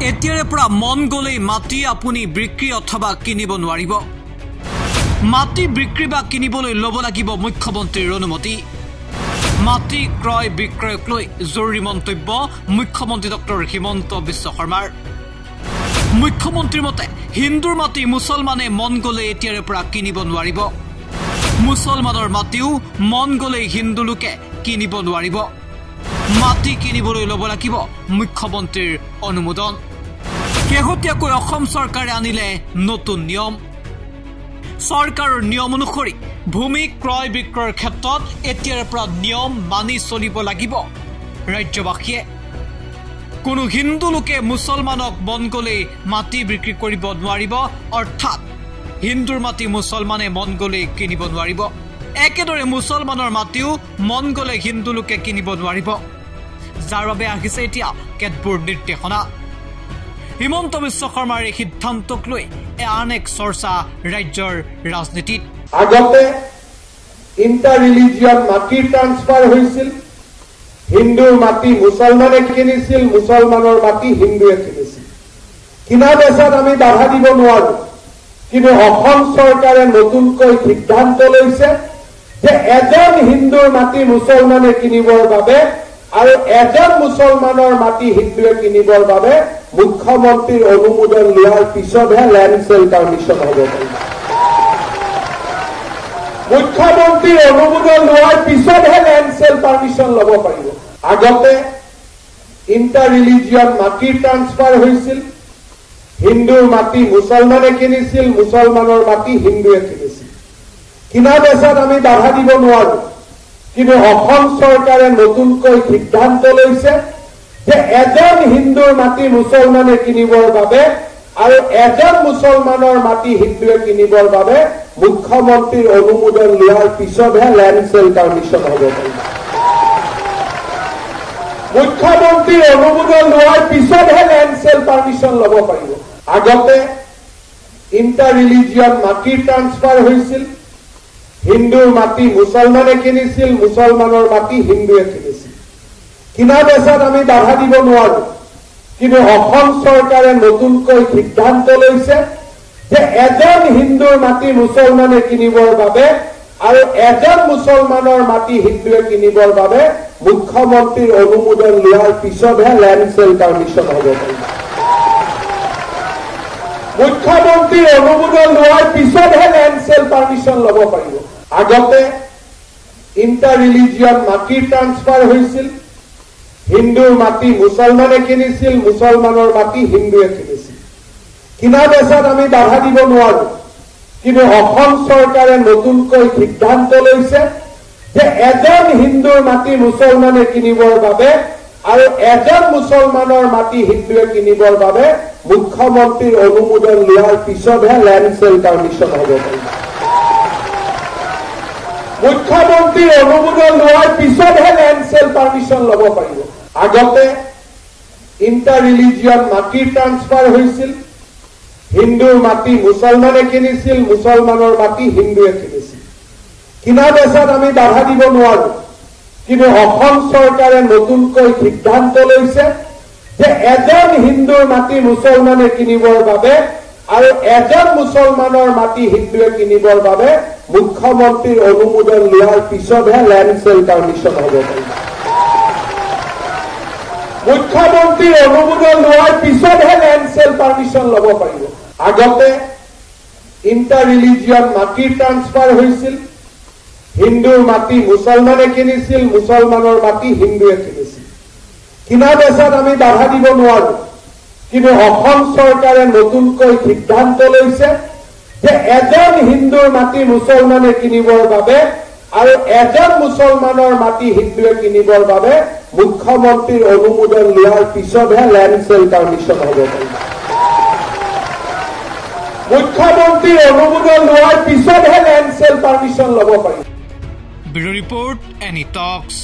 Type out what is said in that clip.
এতিয়াৰে পৰা মন গলেই মাটি আপুনি বিক্ৰী অথবা কিনিব নোৱাৰিব মাটি বিক্ৰী বা কিনিবলৈ ল'ব লাগিব মুখ্যমন্ত্ৰীৰ অনুমতি মাটি ক্ৰয় বিক্ৰয়ক লৈ জৰুৰী মন্তব্য মুখ্যমন্ত্ৰী ডক্টৰ হিমন্ত বিশ্ব শৰ্মাৰ মুখ্যমন্ত্ৰীৰ মতে হিন্দুৰ মাটি মুছলমানে মন গলে এতিয়াৰে পৰা কিনিব নোৱাৰিব মুছলমানৰ মাটিও মন গলে হিন্দু লোকে কিনিব নোৱাৰিব মাটি কিনিবলৈ ল'ব লাগিব মুখ্যমন্ত্ৰীৰ অনুমোদন শেহতীয়াকৈ অসম চৰকাৰে আনিলে নতুন নিয়ম চৰকাৰৰ নিয়ম অনুসৰি ভূমি ক্ৰয় বিক্ৰয়ৰ ক্ষেত্ৰত এতিয়াৰে পৰা নিয়ম মানি চলিব লাগিব ৰাজ্যবাসীয়ে কোনো হিন্দু লোকে মুছলমানক মন গলে মাটি বিক্ৰী কৰিব নোৱাৰিব অৰ্থাৎ হিন্দুৰ মাটি মুছলমানে মন গলে কিনিব নোৱাৰিব একেদৰে মুছলমানৰ মাটিও মন গলে হিন্দু লোকে কিনিব নোৱাৰিব যাৰ বাবে আহিছে এতিয়া কেতবোৰ নিৰ্দেশনা হিমন্ত বিশ্ব শৰ্মাৰ এই সিদ্ধান্তক লৈ আন এক চৰ্চা ৰাজ্যৰ ৰাজনীতিত আগতে ইণ্টাৰ ৰিলিজিয়ন মাটি ট্ৰান্সফাৰ হৈছিল হিন্দুৰ মাটি মুছলমানে কিনিছিল মুছলমানৰ মাটি হিন্দুৱে কিনিছিল কিনা বেচাত আমি বাধা দিব নোৱাৰো কিন্তু অসম চৰকাৰে নতুনকৈ সিদ্ধান্ত লৈছে যে এজন হিন্দুৰ মাটি মুছলমানে কিনিবৰ বাবে আৰু এজন মুছলমানৰ মাটি হিন্দুৱে কিনিবৰ বাবে মুখ্যমন্ত্ৰীৰ অনুমোদন লোৱাৰ পিছতহে লেণ্ড চেল পাৰ্মিশ্যন হ'ব পাৰিব মুখ্যমন্ত্ৰীৰ অনুমোদন লোৱাৰ পিছতহে লেণ্ড চেল পাৰ্মিশ্যন ল'ব পাৰিব আগতে ইণ্টাৰ ৰিলিজিয়ন মাটি ট্ৰান্সফাৰ হৈছিল হিন্দুৰ মাটি মুছলমানে কিনিছিল মুছলমানৰ মাটি হিন্দুৱে কিনিছিল কিনা বেচাত আমি বাধা দিব নোৱাৰো কিন্তু অসম চৰকাৰে নতুনকৈ সিদ্ধান্ত লৈছে যে এজন হিন্দুৰ মাটি মুছলমানে কিনিবৰ বাবে আৰু এজন মুছলমানৰ মাটি হিন্দুৱে কিনিবৰ বাবে মুখ্যমন্ত্ৰীৰ অনুমোদন লোৱাৰ পিছতহে লেণ্ড চেল পাৰ্মিশ্যন হ'ব পাৰিব মুখ্যমন্ত্ৰীৰ অনুমোদন লোৱাৰ পিছতহে লেণ্ড চেল পাৰ্মিশ্যন ল'ব পাৰিব আগতে ইণ্টাৰ ৰিলিজিয়ন মাটি ট্ৰান্সফাৰ হৈছিল হিন্দুৰ মাটি মুছলমানে কিনিছিল মুছলমানৰ মাটি হিন্দুৱে কিনিছিল কিনা বেচাত আমি বাধা দিব নোৱাৰো কিন্তু অসম চৰকাৰে নতুনকৈ সিদ্ধান্ত লৈছে যে এজন হিন্দুৰ মাটি মুছলমানে কিনিবৰ বাবে আৰু এজন মুছলমানৰ মাটি হিন্দুৱে কিনিবৰ বাবে মুখ্যমন্ত্ৰীৰ অনুমোদন লোৱাৰ পিছতহে লেণ্ড চেল পাৰ্মিশ্যন হ'ব পাৰিব মুখ্যমন্ত্ৰীৰ অনুমোদন লোৱাৰ পিছতহে লেণ্ড চেল পাৰ্মিশ্যন ল'ব পাৰিব আগতে ইণ্টাৰ ৰিলিজিয়ন মাটি ট্ৰান্সফাৰ হৈছিল হিন্দুৰ মাটি মুছলমানে কিনিছিল মুছলমানৰ মাটি হিন্দুৱে কিনিছিল কিনা বেচাত আমি বাধা দিব নোৱাৰো কিন্তু অসম চৰকাৰে নতুনকৈ সিদ্ধান্ত লৈছে যে এজন হিন্দুৰ মাটি মুছলমানে কিনিবৰ বাবে আৰু এজন মুছলমানৰ মাটি হিন্দুৱে কিনিবৰ বাবে মুখ্যমন্ত্ৰীৰ অনুমোদন লোৱাৰ পিছতহে লেণ্ড চেল পাৰ্মিশ্যন হ'ব পাৰিব মুখ্যমন্ত্ৰীৰ অনুমোদন লোৱাৰ পিছতহে লেণ্ড চেল পাৰ্মিশ্যন ল'ব পাৰিব আগতে ইণ্টাৰ ৰিলিজিয়ন মাটি ট্ৰান্সফাৰ হৈছিল হিন্দুৰ মাটি মুছলমানে কিনিছিল মুছলমানৰ মাটি হিন্দুৱে কিনিছিল কিনা বেচাত আমি বাধা দিব নোৱাৰো কিন্তু অসম চৰকাৰে নতুনকৈ সিদ্ধান্ত লৈছে যে এজন হিন্দুৰ মাটি মুছলমানে কিনিবৰ বাবে আৰু এজন মুছলমানৰ মাটি হিন্দুৱে কিনিবৰ বাবে মুখ্যমন্ত্ৰীৰ অনুমোদন লোৱাৰ পিছতহে লেণ্ড চেল পাৰ্মিশ্যন হ'ব পাৰিব মুখ্যমন্ত্ৰীৰ অনুমোদন লোৱাৰ পিছতহে লেণ্ড চেল পাৰ্মিশ্যন ল'ব পাৰিব আগতে ইণ্টাৰ ৰিলিজিয়ন মাটি ট্ৰান্সফাৰ হৈছিল হিন্দুৰ মাটি মুছলমানে কিনিছিল মুছলমানৰ মাটি হিন্দুৱে কিনিছিল কিনা বেচাত আমি বাধা দিব নোৱাৰো কিন্তু অসম চৰকাৰে নতুনকৈ সিদ্ধান্ত লৈছে যে এজন হিন্দুৰ মাটি মুছলমানে কিনিবৰ বাবে আৰু এজন মুছলমানৰ মাটি হিন্দুৱে কিনিবৰ বাবে মুখ্যমন্ত্ৰীৰ অনুমোদন লোৱাৰ পিছতহে লেণ্ড চেল পাৰ্মিশ্যন হ'ব পাৰিব মুখ্যমন্ত্ৰীৰ অনুমোদন লোৱাৰ পিছতহে লেণ্ড চেল পাৰ্মিশ্যন ল'ব পাৰিব ব্যুৰো ৰিপৰ্ট এনি টক্স